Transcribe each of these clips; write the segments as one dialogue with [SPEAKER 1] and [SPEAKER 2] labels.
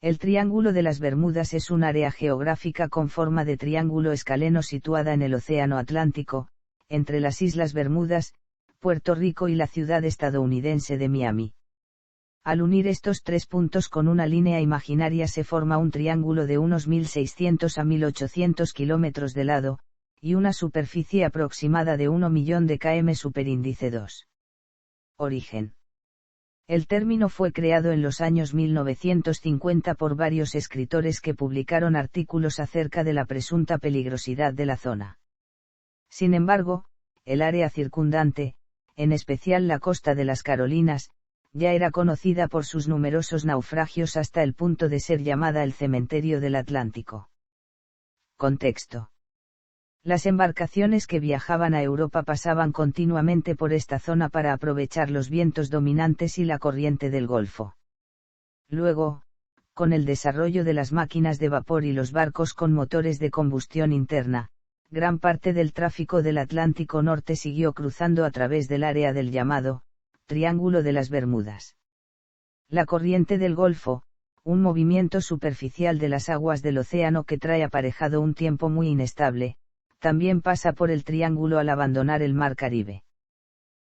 [SPEAKER 1] El Triángulo de las Bermudas es un área geográfica con forma de triángulo escaleno situada en el Océano Atlántico, entre las Islas Bermudas, Puerto Rico y la ciudad estadounidense de Miami. Al unir estos tres puntos con una línea imaginaria se forma un triángulo de unos 1.600 a 1.800 kilómetros de lado, y una superficie aproximada de 1 millón de km superíndice 2. Origen. El término fue creado en los años 1950 por varios escritores que publicaron artículos acerca de la presunta peligrosidad de la zona. Sin embargo, el área circundante, en especial la costa de las Carolinas, ya era conocida por sus numerosos naufragios hasta el punto de ser llamada el cementerio del Atlántico. Contexto. Las embarcaciones que viajaban a Europa pasaban continuamente por esta zona para aprovechar los vientos dominantes y la corriente del Golfo. Luego, con el desarrollo de las máquinas de vapor y los barcos con motores de combustión interna, gran parte del tráfico del Atlántico Norte siguió cruzando a través del área del llamado Triángulo de las Bermudas. La corriente del Golfo, un movimiento superficial de las aguas del océano que trae aparejado un tiempo muy inestable, también pasa por el triángulo al abandonar el Mar Caribe.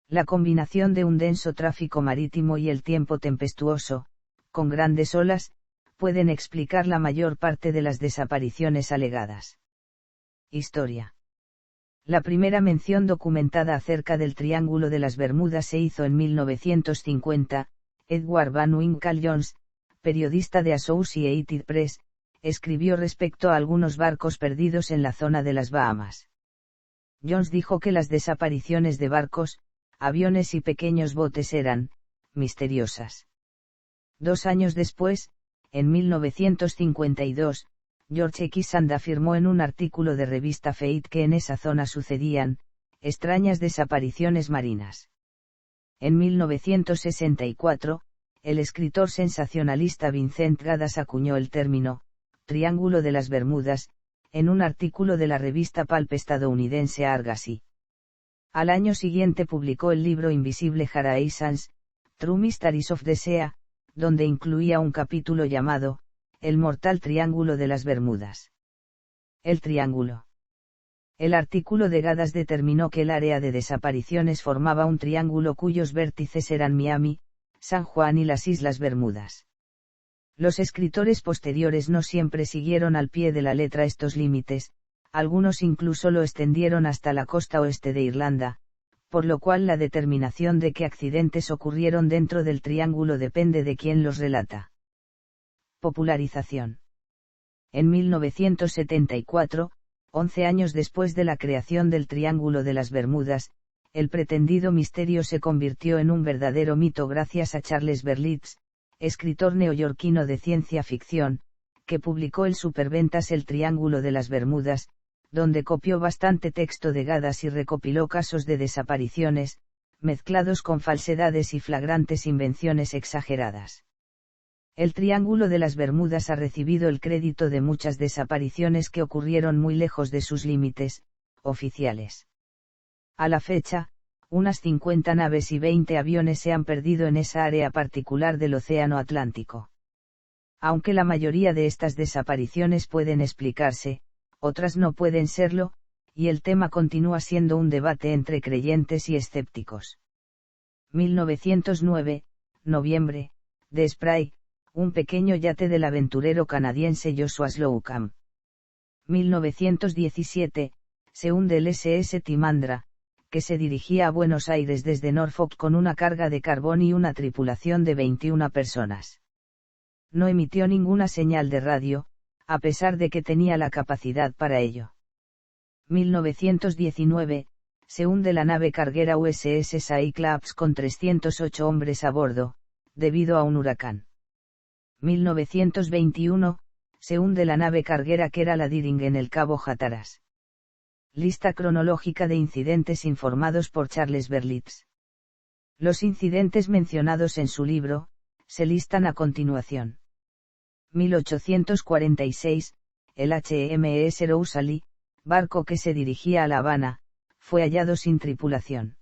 [SPEAKER 1] La combinación de un denso tráfico marítimo y el tiempo tempestuoso, con grandes olas, pueden explicar la mayor parte de las desapariciones alegadas. Historia. La primera mención documentada acerca del Triángulo de las Bermudas se hizo en 1950, Edward Van Winkle Jones, periodista de Associated Press, escribió respecto a algunos barcos perdidos en la zona de las Bahamas. Jones dijo que las desapariciones de barcos, aviones y pequeños botes eran misteriosas. 2 años después, en 1952, George X. Sand afirmó en un artículo de revista Fate que en esa zona sucedían extrañas desapariciones marinas. En 1964, el escritor sensacionalista Vincent Gaddis acuñó el término Triángulo de las Bermudas, en un artículo de la revista pulp estadounidense Argosy. Al año siguiente publicó el libro Invisible Horizons, True Mysteries of the Sea, donde incluía un capítulo llamado El mortal Triángulo de las Bermudas. El Triángulo. El artículo de Gaddis determinó que el área de desapariciones formaba un triángulo cuyos vértices eran Miami, San Juan y las Islas Bermudas. Los escritores posteriores no siempre siguieron al pie de la letra estos límites, algunos incluso lo extendieron hasta la costa oeste de Irlanda, por lo cual la determinación de qué accidentes ocurrieron dentro del triángulo depende de quién los relata. Popularización. En 1974, 11 años después de la creación del Triángulo de las Bermudas, el pretendido misterio se convirtió en un verdadero mito gracias a Charles Berlitz, escritor neoyorquino de ciencia ficción, que publicó el superventas El Triángulo de las Bermudas, donde copió bastante texto de Gaddis y recopiló casos de desapariciones, mezclados con falsedades y flagrantes invenciones exageradas. El Triángulo de las Bermudas ha recibido el crédito de muchas desapariciones que ocurrieron muy lejos de sus límites oficiales. A la fecha, unas 50 naves y 20 aviones se han perdido en esa área particular del Océano Atlántico. Aunque la mayoría de estas desapariciones pueden explicarse, otras no pueden serlo, y el tema continúa siendo un debate entre creyentes y escépticos. 1909, noviembre, The Spray, un pequeño yate del aventurero canadiense Joshua Slocum. 1917, se hunde el SS Timandra, que se dirigía a Buenos Aires desde Norfolk con una carga de carbón y una tripulación de 21 personas. No emitió ninguna señal de radio, a pesar de que tenía la capacidad para ello. 1919, se hunde la nave carguera USS Cyclops con 308 hombres a bordo, debido a un huracán. 1921, se hunde la nave carguera Kerala Deering en el Cabo Hatteras. Lista cronológica de incidentes informados por Charles Berlitz. Los incidentes mencionados en su libro, se listan a continuación. 1846, el HMS Rosalie, barco que se dirigía a La Habana, fue hallado sin tripulación.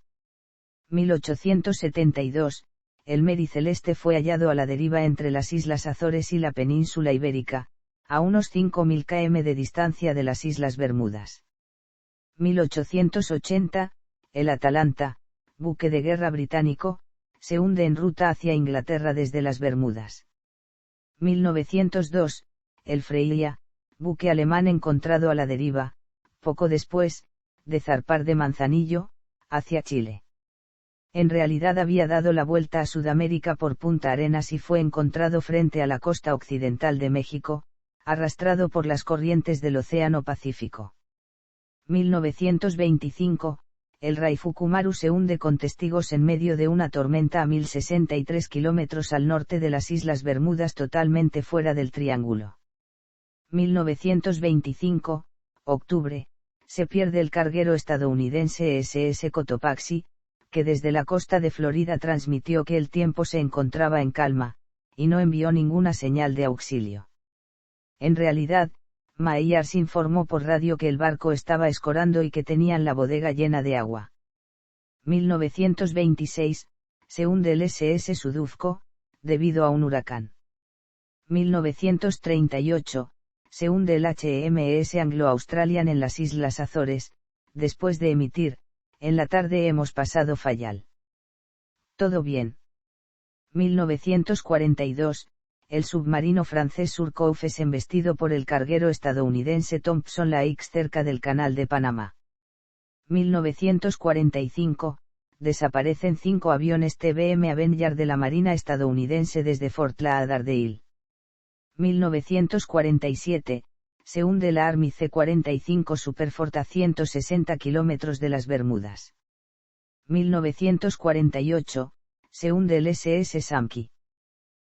[SPEAKER 1] 1872, el Mary Celeste fue hallado a la deriva entre las Islas Azores y la península ibérica, a unos 5.000 km de distancia de las Islas Bermudas. 1880, el Atalanta, buque de guerra británico, se hunde en ruta hacia Inglaterra desde las Bermudas. 1902, el Freya, buque alemán encontrado a la deriva, poco después, de zarpar de Manzanillo, hacia Chile. En realidad había dado la vuelta a Sudamérica por Punta Arenas y fue encontrado frente a la costa occidental de México, arrastrado por las corrientes del Océano Pacífico. 1925, el Raifukumaru se hunde con testigos en medio de una tormenta a 1063 kilómetros al norte de las Islas Bermudas, totalmente fuera del triángulo. 1925, octubre, se pierde el carguero estadounidense SS Cotopaxi, que desde la costa de Florida transmitió que el tiempo se encontraba en calma, y no envió ninguna señal de auxilio. En realidad, Myers informó por radio que el barco estaba escorando y que tenían la bodega llena de agua. 1926, se hunde el SS Sudufco, debido a un huracán. 1938, se hunde el HMS Anglo-Australian en las Islas Azores, después de emitir, en la tarde hemos pasado Fayal. Todo bien. 1942, el submarino francés Surcouf es embestido por el carguero estadounidense Thompson Lakes cerca del Canal de Panamá. 1945, desaparecen 5 aviones TBM Avenger de la Marina estadounidense desde Fort Lauderdale. 1947, se hunde la Army C-45 Superfort a 160 kilómetros de las Bermudas. 1948, se hunde el SS Samki.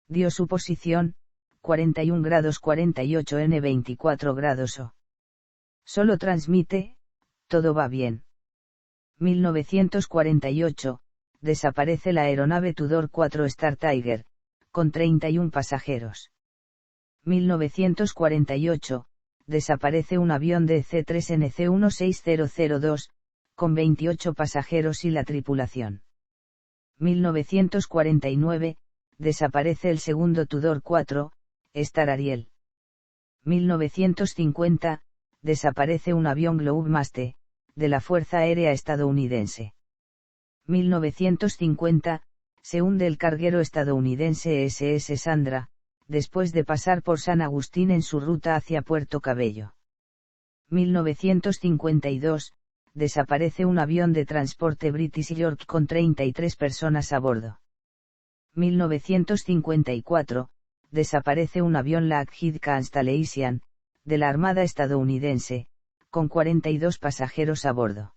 [SPEAKER 1] Dio su posición, 41 grados 48 N 24 grados O. Solo transmite, todo va bien. 1948, desaparece la aeronave Tudor 4 Star Tiger, con 31 pasajeros. 1948, desaparece un avión de C-3NC-16002, con 28 pasajeros y la tripulación. 1949, desaparece el segundo Tudor 4, Star Ariel. 1950, desaparece un avión Globemaster, de la Fuerza Aérea Estadounidense. 1950, se hunde el carguero estadounidense SS Sandra, después de pasar por San Agustín en su ruta hacia Puerto Cabello. 1952, desaparece un avión de transporte British York con 33 personas a bordo. 1954, desaparece un avión Lockheed Constellation, de la Armada estadounidense, con 42 pasajeros a bordo.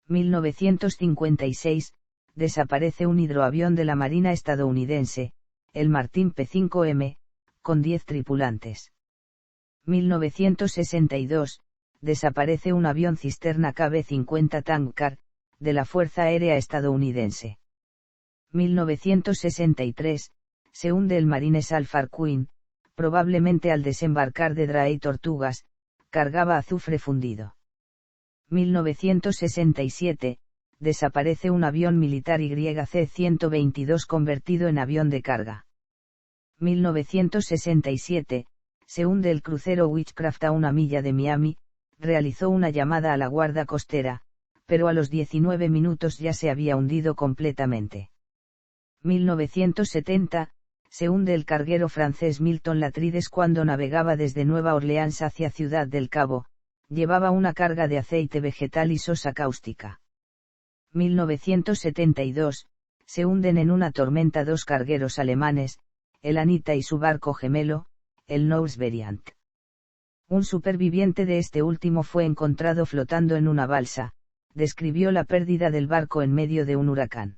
[SPEAKER 1] 1956, desaparece un hidroavión de la Marina estadounidense, el Martin P-5M, con 10 tripulantes. 1962, desaparece un avión cisterna KB-50 Tank Car, de la Fuerza Aérea Estadounidense. 1963, se hunde el Marines Alpha Queen, probablemente al desembarcar de Dry Tortugas, cargaba azufre fundido. 1967, desaparece un avión militar YC-122 convertido en avión de carga. 1967, se hunde el crucero Witchcraft a 1 milla de Miami, realizó una llamada a la guardia costera, pero a los 19 minutos ya se había hundido completamente. 1970, se hunde el carguero francés Milton Latrides cuando navegaba desde Nueva Orleans hacia Ciudad del Cabo, llevaba una carga de aceite vegetal y sosa cáustica. 1972, se hunden en una tormenta 2 cargueros alemanes, el Anita y su barco gemelo, el Norse Variant. Un superviviente de este último fue encontrado flotando en una balsa, describió la pérdida del barco en medio de un huracán.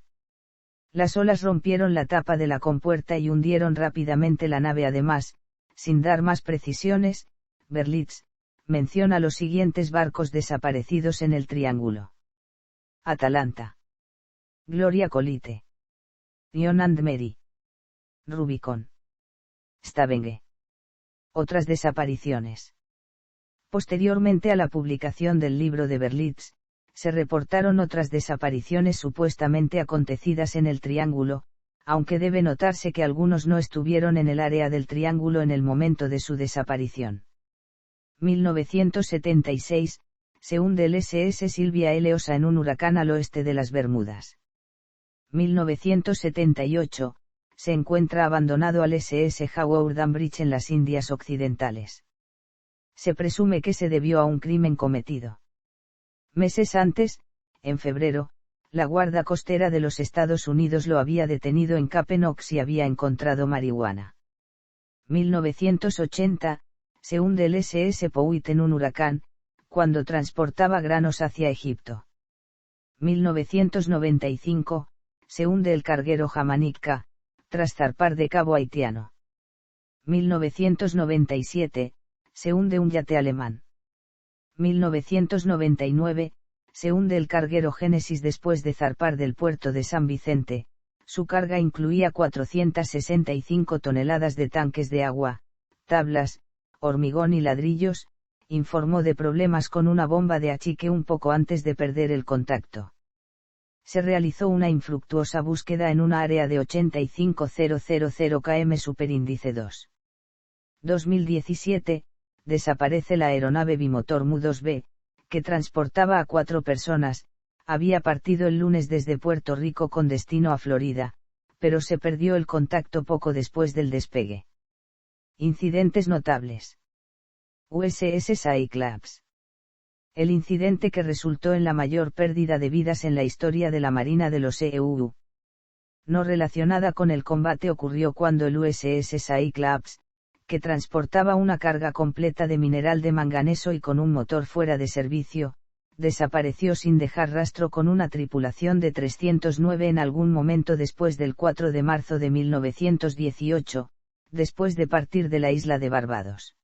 [SPEAKER 1] Las olas rompieron la tapa de la compuerta y hundieron rápidamente la nave. Además, sin dar más precisiones, Berlitz menciona los siguientes barcos desaparecidos en el triángulo: Atalanta, Gloria Colite, Ion and Mary, Rubicon, Stavanger. Otras desapariciones. Posteriormente a la publicación del libro de Berlitz, se reportaron otras desapariciones supuestamente acontecidas en el triángulo, aunque debe notarse que algunos no estuvieron en el área del triángulo en el momento de su desaparición. 1976, se hunde el SS Silvia Eleosa en un huracán al oeste de las Bermudas. 1978, se encuentra abandonado al SS Howard Ambridge en las Indias Occidentales. Se presume que se debió a un crimen cometido. Meses antes, en febrero, la Guardia Costera de los Estados Unidos lo había detenido en Cape Knox y había encontrado marihuana. 1980, se hunde el SS Powhatan en un huracán, cuando transportaba granos hacia Egipto. 1995, se hunde el carguero Jamaica, tras zarpar de Cabo Haitiano. 1997, se hunde un yate alemán. 1999, se hunde el carguero Génesis después de zarpar del puerto de San Vicente. Su carga incluía 465 toneladas de tanques de agua, tablas, hormigón y ladrillos. Informó de problemas con una bomba de achique un poco antes de perder el contacto. Se realizó una infructuosa búsqueda en una área de 85,000 km superíndice 2. 2017, desaparece la aeronave bimotor Mu-2B, que transportaba a 4 personas, había partido el lunes desde Puerto Rico con destino a Florida, pero se perdió el contacto poco después del despegue. Incidentes notables. USS Cyclops. El incidente que resultó en la mayor pérdida de vidas en la historia de la Marina de los EUU. No relacionada con el combate ocurrió cuando el USS Cyclops, que transportaba una carga completa de mineral de manganeso y con un motor fuera de servicio, desapareció sin dejar rastro con una tripulación de 309 en algún momento después del 4 de marzo de 1918, después de partir de la isla de Barbados.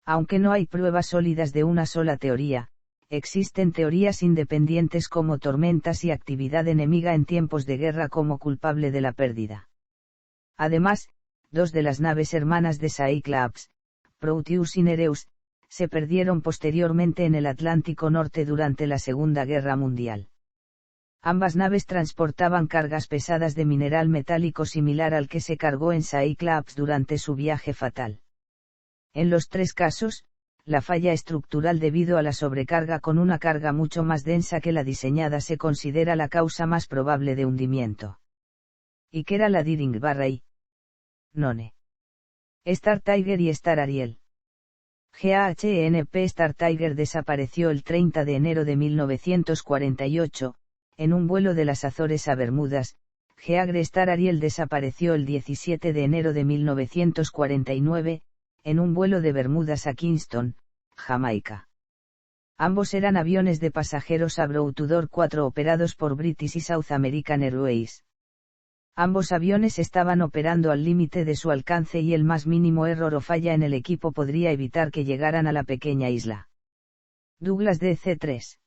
[SPEAKER 1] Aunque no hay pruebas sólidas de una sola teoría, existen teorías independientes como tormentas y actividad enemiga en tiempos de guerra como culpable de la pérdida. Además, 2 de las naves hermanas de Cyclops, Proteus y Nereus, se perdieron posteriormente en el Atlántico Norte durante la Segunda Guerra Mundial. Ambas naves transportaban cargas pesadas de mineral metálico similar al que se cargó en Cyclops durante su viaje fatal. En los 3 casos, la falla estructural debido a la sobrecarga con una carga mucho más densa que la diseñada se considera la causa más probable de hundimiento. ¿Y qué era la Deering Barry? None. Star Tiger y Star Ariel. GAHNP Star Tiger desapareció el 30 de enero de 1948, en un vuelo de las Azores a Bermudas. Geagre Star Ariel desapareció el 17 de enero de 1949, en un vuelo de Bermudas a Kingston, Jamaica. Ambos eran aviones de pasajeros Avro Tudor 4 operados por British y South American Airways. Ambos aviones estaban operando al límite de su alcance y el más mínimo error o falla en el equipo podría evitar que llegaran a la pequeña isla. Douglas DC-3.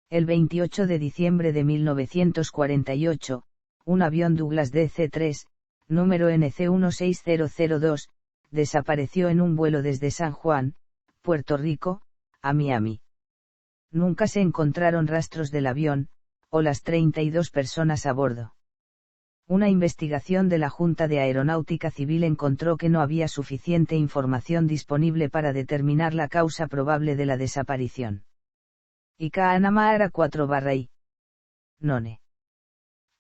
[SPEAKER 1] El 28 de diciembre de 1948, un avión Douglas DC-3, número NC16002, desapareció en un vuelo desde San Juan, Puerto Rico, a Miami. Nunca se encontraron rastros del avión, o las 32 personas a bordo. Una investigación de la Junta de Aeronáutica Civil encontró que no había suficiente información disponible para determinar la causa probable de la desaparición. ICANAMARA 4/I. None.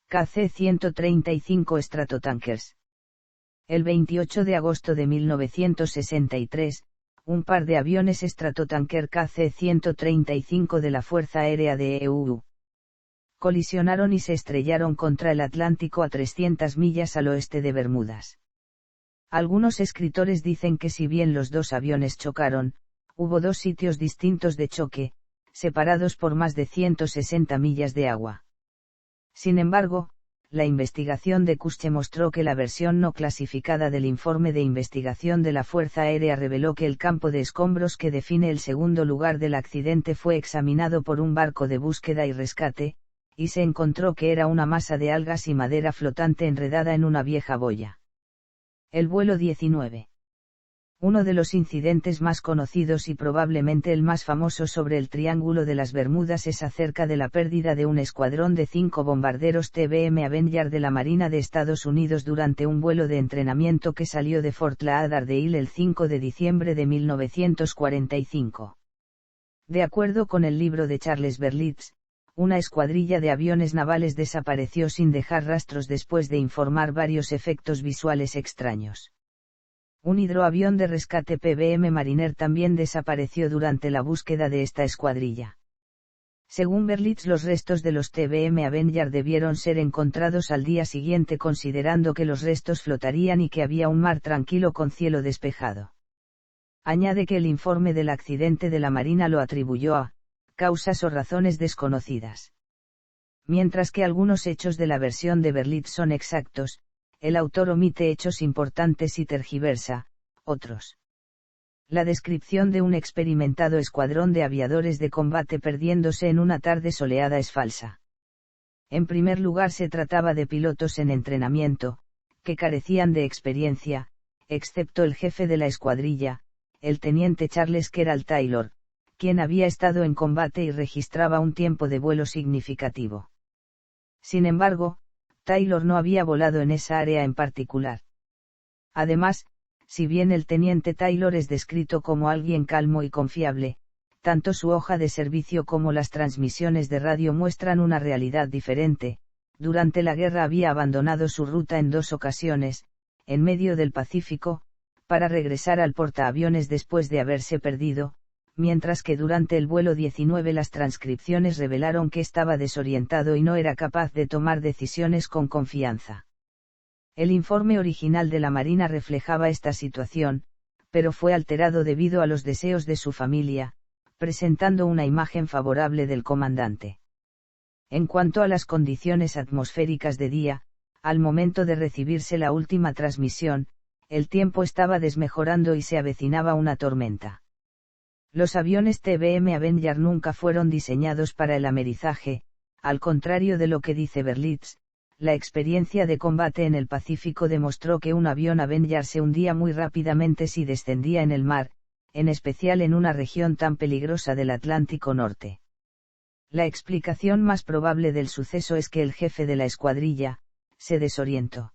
[SPEAKER 1] KC-135 Stratotankers. El 28 de agosto de 1963, un par de aviones Stratotanker KC-135 de la Fuerza Aérea de EUU colisionaron y se estrellaron contra el Atlántico a 300 millas al oeste de Bermudas. Algunos escritores dicen que si bien los 2 aviones chocaron, hubo 2 sitios distintos de choque, separados por más de 160 millas de agua. Sin embargo, la investigación de Custer mostró que la versión no clasificada del informe de investigación de la Fuerza Aérea reveló que el campo de escombros que define el segundo lugar del accidente fue examinado por un barco de búsqueda y rescate, y se encontró que era una masa de algas y madera flotante enredada en una vieja boya. El vuelo 19. Uno de los incidentes más conocidos y probablemente el más famoso sobre el Triángulo de las Bermudas es acerca de la pérdida de un escuadrón de 5 bombarderos TBM Avenger de la Marina de Estados Unidos durante un vuelo de entrenamiento que salió de Fort Lauderdale el 5 de diciembre de 1945. De acuerdo con el libro de Charles Berlitz, una escuadrilla de aviones navales desapareció sin dejar rastros después de informar varios efectos visuales extraños. Un hidroavión de rescate PBM Mariner también desapareció durante la búsqueda de esta escuadrilla. Según Berlitz, los restos de los TBM Avenger debieron ser encontrados al día siguiente, considerando que los restos flotarían y que había un mar tranquilo con cielo despejado. Añade que el informe del accidente de la Marina lo atribuyó a causas o razones desconocidas. Mientras que algunos hechos de la versión de Berlitz son exactos, el autor omite hechos importantes y tergiversa otros. La descripción de un experimentado escuadrón de aviadores de combate perdiéndose en una tarde soleada es falsa. En primer lugar, se trataba de pilotos en entrenamiento, que carecían de experiencia, excepto el jefe de la escuadrilla, el teniente Charles Kerall Taylor, quien había estado en combate y registraba un tiempo de vuelo significativo. Sin embargo, Taylor no había volado en esa área en particular. Además, si bien el teniente Taylor es descrito como alguien calmo y confiable, tanto su hoja de servicio como las transmisiones de radio muestran una realidad diferente. Durante la guerra había abandonado su ruta en 2 ocasiones, en medio del Pacífico, para regresar al portaaviones después de haberse perdido, mientras que durante el vuelo 19 las transcripciones revelaron que estaba desorientado y no era capaz de tomar decisiones con confianza. El informe original de la Marina reflejaba esta situación, pero fue alterado debido a los deseos de su familia, presentando una imagen favorable del comandante. En cuanto a las condiciones atmosféricas de día, al momento de recibirse la última transmisión, el tiempo estaba desmejorando y se avecinaba una tormenta. Los aviones TBM Avenger nunca fueron diseñados para el amerizaje, al contrario de lo que dice Berlitz. La experiencia de combate en el Pacífico demostró que un avión Avenger se hundía muy rápidamente si descendía en el mar, en especial en una región tan peligrosa del Atlántico Norte. La explicación más probable del suceso es que el jefe de la escuadrilla se desorientó.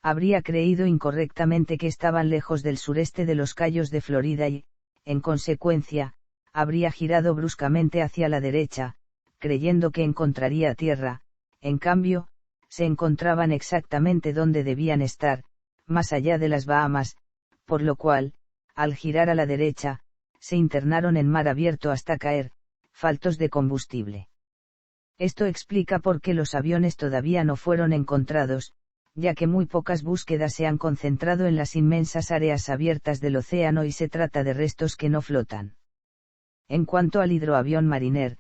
[SPEAKER 1] Habría creído incorrectamente que estaban lejos del sureste de los Cayos de Florida y, en consecuencia, habría girado bruscamente hacia la derecha, creyendo que encontraría tierra. En cambio, se encontraban exactamente donde debían estar, más allá de las Bahamas, por lo cual, al girar a la derecha, se internaron en mar abierto hasta caer, faltos de combustible. Esto explica por qué los aviones todavía no fueron encontrados, ya que muy pocas búsquedas se han concentrado en las inmensas áreas abiertas del océano y se trata de restos que no flotan. En cuanto al hidroavión Mariner,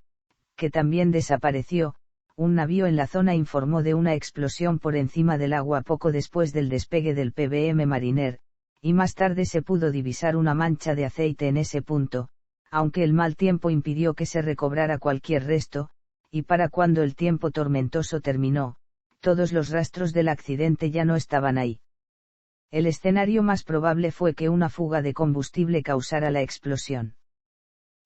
[SPEAKER 1] que también desapareció, un navío en la zona informó de una explosión por encima del agua poco después del despegue del PBM Mariner, y más tarde se pudo divisar una mancha de aceite en ese punto, aunque el mal tiempo impidió que se recobrara cualquier resto, y para cuando el tiempo tormentoso terminó, todos los rastros del accidente ya no estaban ahí. El escenario más probable fue que una fuga de combustible causara la explosión.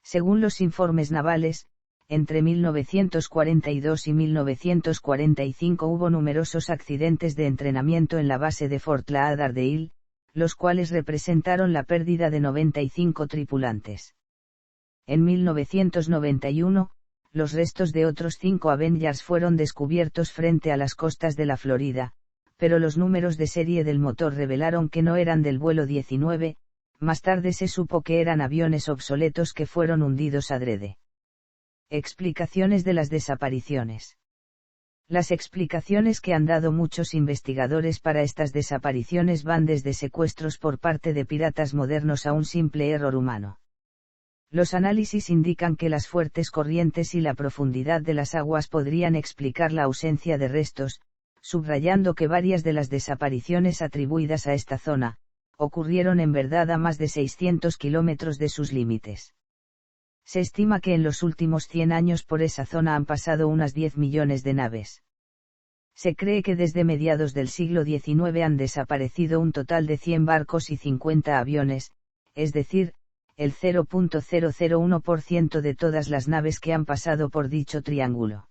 [SPEAKER 1] Según los informes navales, entre 1942 y 1945 hubo numerosos accidentes de entrenamiento en la base de Fort Lauderdale, los cuales representaron la pérdida de 95 tripulantes. En 1991, los restos de otros 5 Avengers fueron descubiertos frente a las costas de la Florida, pero los números de serie del motor revelaron que no eran del vuelo 19, más tarde se supo que eran aviones obsoletos que fueron hundidos adrede. Explicaciones de las desapariciones. Las explicaciones que han dado muchos investigadores para estas desapariciones van desde secuestros por parte de piratas modernos a un simple error humano. Los análisis indican que las fuertes corrientes y la profundidad de las aguas podrían explicar la ausencia de restos, subrayando que varias de las desapariciones atribuidas a esta zona, ocurrieron en verdad a más de 600 kilómetros de sus límites. Se estima que en los últimos 100 años por esa zona han pasado unas 10 millones de naves. Se cree que desde mediados del siglo XIX han desaparecido un total de 100 barcos y 50 aviones, es decir, el 0,001% de todas las naves que han pasado por dicho triángulo.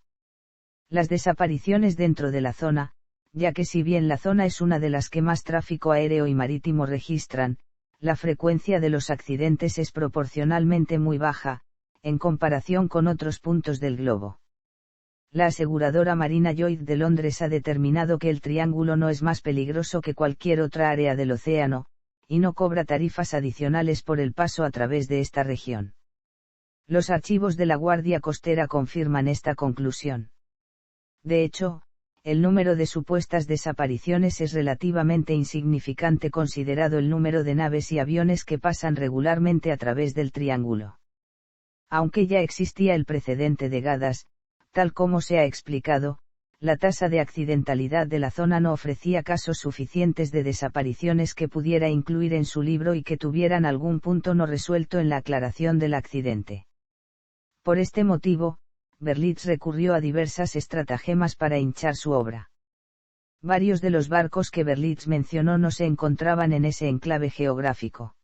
[SPEAKER 1] Las desapariciones dentro de la zona, ya que si bien la zona es una de las que más tráfico aéreo y marítimo registran, la frecuencia de los accidentes es proporcionalmente muy baja, en comparación con otros puntos del globo. La aseguradora Marina Lloyd de Londres ha determinado que el triángulo no es más peligroso que cualquier otra área del océano, y no cobra tarifas adicionales por el paso a través de esta región. Los archivos de la Guardia Costera confirman esta conclusión. De hecho, el número de supuestas desapariciones es relativamente insignificante considerado el número de naves y aviones que pasan regularmente a través del triángulo. Aunque ya existía el precedente de Gadas, tal como se ha explicado, la tasa de accidentalidad de la zona no ofrecía casos suficientes de desapariciones que pudiera incluir en su libro y que tuvieran algún punto no resuelto en la aclaración del accidente. Por este motivo, Berlitz recurrió a diversas estratagemas para hinchar su obra. Varios de los barcos que Berlitz mencionó no se encontraban en ese enclave geográfico.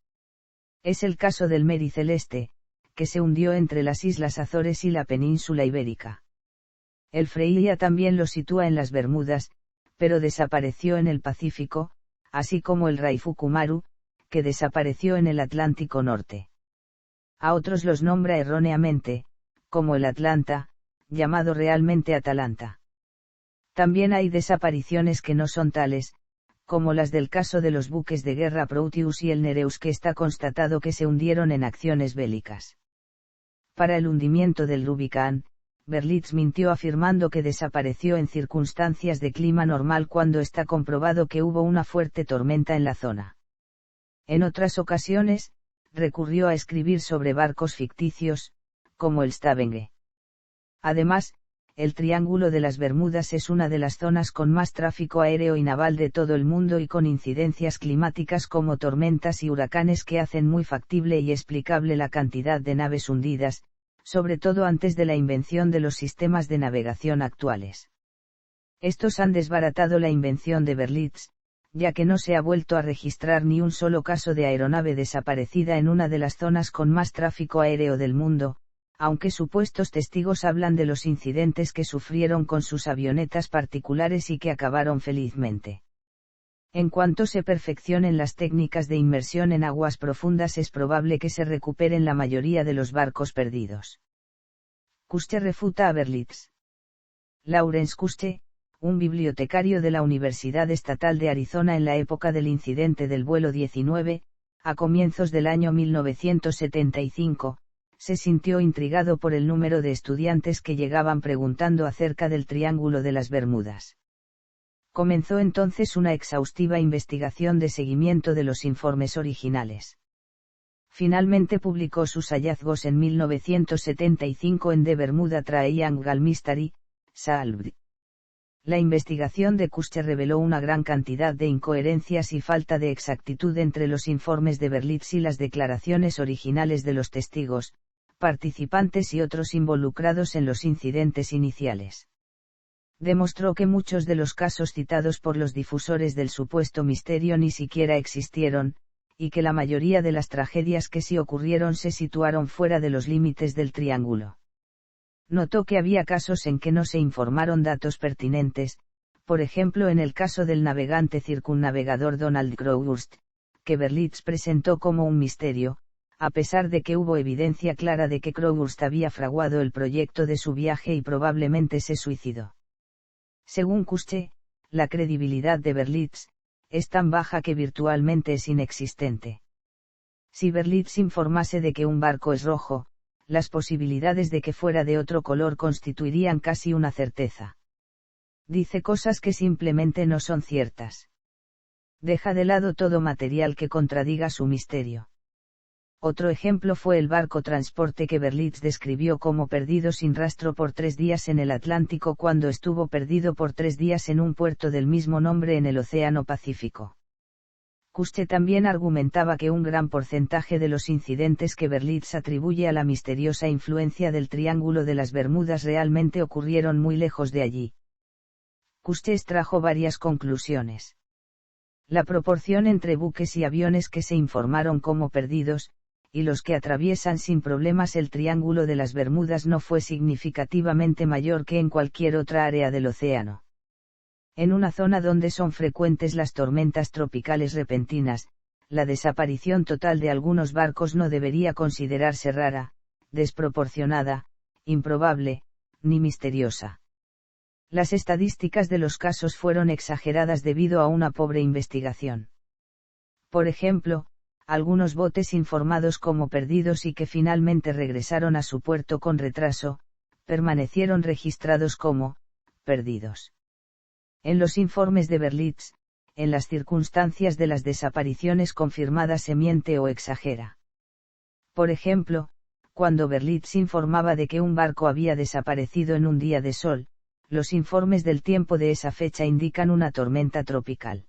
[SPEAKER 1] Es el caso del Mary Celeste, que se hundió entre las Islas Azores y la península ibérica. El Freya también lo sitúa en las Bermudas, pero desapareció en el Pacífico, así como el Raifukumaru, que desapareció en el Atlántico Norte. A otros los nombra erróneamente, como el Atlanta, llamado realmente Atalanta. También hay desapariciones que no son tales, como las del caso de los buques de guerra Proteus y el Nereus, que está constatado que se hundieron en acciones bélicas. Para el hundimiento del Rubicán, Berlitz mintió afirmando que desapareció en circunstancias de clima normal cuando está comprobado que hubo una fuerte tormenta en la zona. En otras ocasiones, recurrió a escribir sobre barcos ficticios, como el Stavanger. Además, el Triángulo de las Bermudas es una de las zonas con más tráfico aéreo y naval de todo el mundo y con incidencias climáticas como tormentas y huracanes que hacen muy factible y explicable la cantidad de naves hundidas, sobre todo antes de la invención de los sistemas de navegación actuales. Estos han desbaratado la invención de Berlitz, ya que no se ha vuelto a registrar ni un solo caso de aeronave desaparecida en una de las zonas con más tráfico aéreo del mundo, aunque supuestos testigos hablan de los incidentes que sufrieron con sus avionetas particulares y que acabaron felizmente. En cuanto se perfeccionen las técnicas de inmersión en aguas profundas, es probable que se recuperen la mayoría de los barcos perdidos. Kuste refuta a Berlitz. Lawrence Kuste, un bibliotecario de la Universidad Estatal de Arizona en la época del incidente del vuelo 19, a comienzos del año 1975, se sintió intrigado por el número de estudiantes que llegaban preguntando acerca del Triángulo de las Bermudas. Comenzó entonces una exhaustiva investigación de seguimiento de los informes originales. Finalmente publicó sus hallazgos en 1975 en The Bermuda Triangle Mystery, Solved. La investigación de Kuste reveló una gran cantidad de incoherencias y falta de exactitud entre los informes de Berlitz y las declaraciones originales de los testigos, participantes y otros involucrados en los incidentes iniciales. Demostró que muchos de los casos citados por los difusores del supuesto misterio ni siquiera existieron, y que la mayoría de las tragedias que sí ocurrieron se situaron fuera de los límites del triángulo. Notó que había casos en que no se informaron datos pertinentes, por ejemplo en el caso del navegante circunnavegador Donald Crowhurst, que Berlitz presentó como un misterio, a pesar de que hubo evidencia clara de que Crowhurst había fraguado el proyecto de su viaje y probablemente se suicidó. Según Kuste, la credibilidad de Berlitz es tan baja que virtualmente es inexistente. Si Berlitz informase de que un barco es rojo, las posibilidades de que fuera de otro color constituirían casi una certeza. Dice cosas que simplemente no son ciertas. Deja de lado todo material que contradiga su misterio. Otro ejemplo fue el barco transporte que Berlitz describió como perdido sin rastro por 3 días en el Atlántico cuando estuvo perdido por 3 días en un puerto del mismo nombre en el Océano Pacífico. Kuste también argumentaba que un gran porcentaje de los incidentes que Berlitz atribuye a la misteriosa influencia del Triángulo de las Bermudas realmente ocurrieron muy lejos de allí. Cousteau extrajo varias conclusiones. La proporción entre buques y aviones que se informaron como perdidos, y los que atraviesan sin problemas el Triángulo de las Bermudas no fue significativamente mayor que en cualquier otra área del océano. En una zona donde son frecuentes las tormentas tropicales repentinas, la desaparición total de algunos barcos no debería considerarse rara, desproporcionada, improbable, ni misteriosa. Las estadísticas de los casos fueron exageradas debido a una pobre investigación. Por ejemplo, algunos botes informados como perdidos y que finalmente regresaron a su puerto con retraso, permanecieron registrados como perdidos. En los informes de Berlitz, en las circunstancias de las desapariciones confirmadas se miente o exagera. Por ejemplo, cuando Berlitz informaba de que un barco había desaparecido en un día de sol, los informes del tiempo de esa fecha indican una tormenta tropical.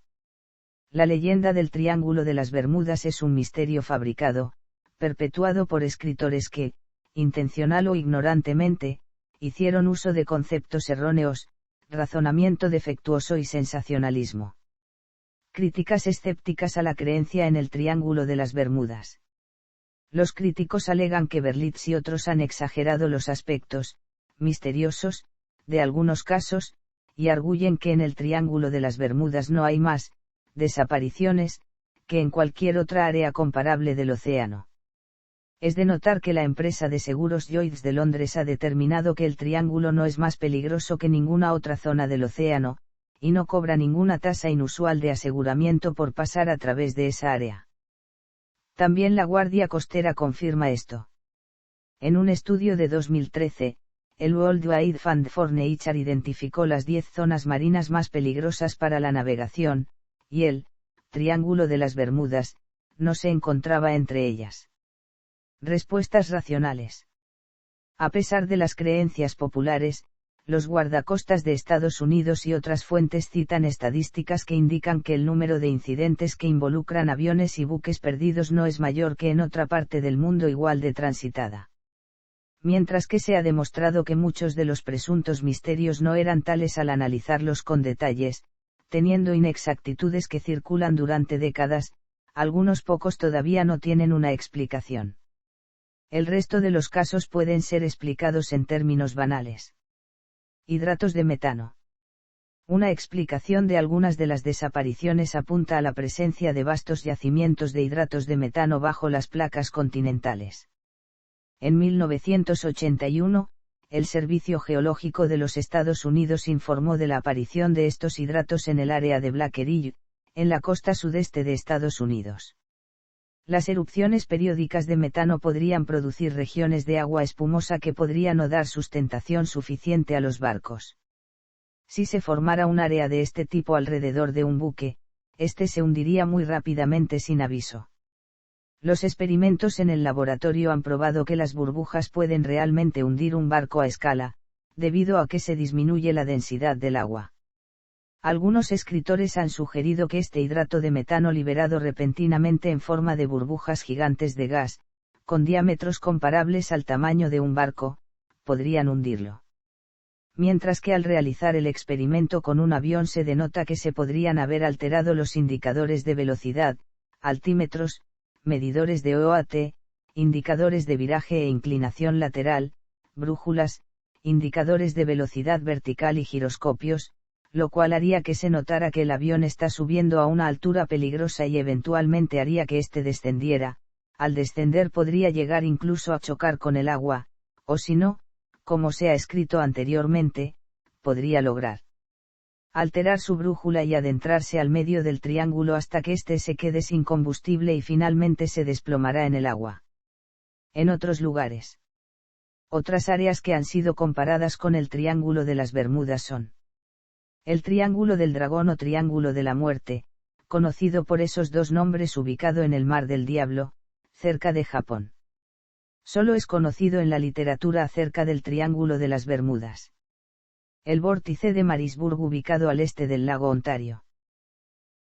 [SPEAKER 1] La leyenda del Triángulo de las Bermudas es un misterio fabricado, perpetuado por escritores que, intencional o ignorantemente, hicieron uso de conceptos erróneos, razonamiento defectuoso y sensacionalismo. Críticas escépticas a la creencia en el Triángulo de las Bermudas. Los críticos alegan que Berlitz y otros han exagerado los aspectos misteriosos de algunos casos, y arguyen que en el Triángulo de las Bermudas no hay más desapariciones que en cualquier otra área comparable del océano. Es de notar que la empresa de seguros Lloyd's de Londres ha determinado que el Triángulo no es más peligroso que ninguna otra zona del océano, y no cobra ninguna tasa inusual de aseguramiento por pasar a través de esa área. También la Guardia Costera confirma esto. En un estudio de 2013, el World Wide Fund for Nature identificó las 10 zonas marinas más peligrosas para la navegación, y el Triángulo de las Bermudas no se encontraba entre ellas. Respuestas racionales. A pesar de las creencias populares, los guardacostas de Estados Unidos y otras fuentes citan estadísticas que indican que el número de incidentes que involucran aviones y buques perdidos no es mayor que en otra parte del mundo igual de transitada. Mientras que se ha demostrado que muchos de los presuntos misterios no eran tales al analizarlos con detalles, teniendo inexactitudes que circulan durante décadas, algunos pocos todavía no tienen una explicación. El resto de los casos pueden ser explicados en términos banales. Hidratos de metano. Una explicación de algunas de las desapariciones apunta a la presencia de vastos yacimientos de hidratos de metano bajo las placas continentales. En 1981, el Servicio Geológico de los Estados Unidos informó de la aparición de estos hidratos en el área de Black Ridge, en la costa sudeste de Estados Unidos. Las erupciones periódicas de metano podrían producir regiones de agua espumosa que podrían no dar sustentación suficiente a los barcos. Si se formara un área de este tipo alrededor de un buque, este se hundiría muy rápidamente sin aviso. Los experimentos en el laboratorio han probado que las burbujas pueden realmente hundir un barco a escala, debido a que se disminuye la densidad del agua. Algunos escritores han sugerido que este hidrato de metano liberado repentinamente en forma de burbujas gigantes de gas, con diámetros comparables al tamaño de un barco, podrían hundirlo. Mientras que al realizar el experimento con un avión se denota que se podrían haber alterado los indicadores de velocidad, altímetros, medidores de OAT, indicadores de viraje e inclinación lateral, brújulas, indicadores de velocidad vertical y giroscopios, lo cual haría que se notara que el avión está subiendo a una altura peligrosa y eventualmente haría que éste descendiera. Al descender podría llegar incluso a chocar con el agua, o si no, como se ha escrito anteriormente, podría lograr alterar su brújula y adentrarse al medio del triángulo hasta que éste se quede sin combustible y finalmente se desplomará en el agua. En otros lugares. Otras áreas que han sido comparadas con el Triángulo de las Bermudas son el Triángulo del Dragón o Triángulo de la Muerte, conocido por esos dos nombres, ubicado en el Mar del Diablo, cerca de Japón. Solo es conocido en la literatura acerca del Triángulo de las Bermudas. El Vórtice de Marisburg, ubicado al este del lago Ontario.